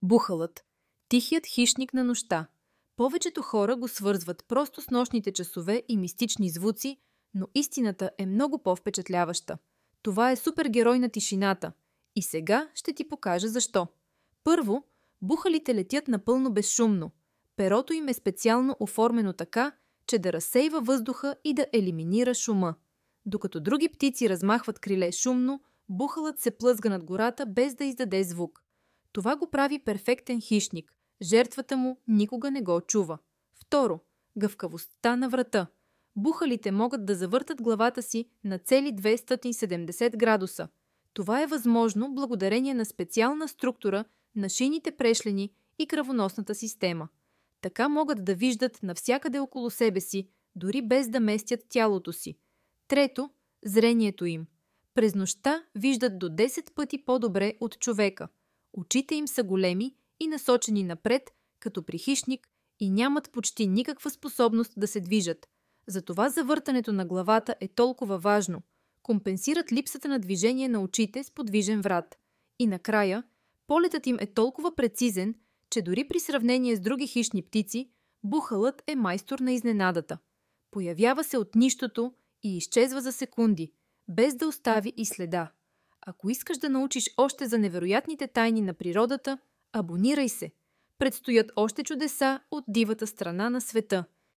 Бухалът – тихият хищник на нощта. Повечето хора го свързват просто с нощните часове и мистични звуци, но истината е много по-впечатляваща. Това е супергерой на тишината. И сега ще ти покажа защо. Първо, бухалите летят напълно безшумно. Перото им е специално оформено така, че да разсейва въздуха и да елиминира шума. Докато други птици размахват криле шумно, бухалът се плъзга над гората без да издаде звук. Това го прави перфектен хищник. Жертвата му никога не го чува. Второ, гъвкавостта на врата. Бухалите могат да завъртат главата си на цели 270 градуса. Това е възможно благодарение на специална структура на шийните прешлени и кръвоносната система. Така могат да виждат навсякъде около себе си, дори без да местят тялото си. Трето, зрението им. През нощта виждат до 10 пъти по-добре от човека. Очите им са големи и насочени напред, като при хищник, и нямат почти никаква способност да се движат. Затова завъртането на главата е толкова важно. Компенсират липсата на движение на очите с подвижен врат. И накрая, полетът им е толкова прецизен, че дори при сравнение с други хищни птици, бухалът е майстор на изненадата. Появява се от нищото и изчезва за секунди, без да остави и следа. Ако искаш да научиш още за невероятните тайни на природата, абонирай се. Предстоят още чудеса от дивата страна на света.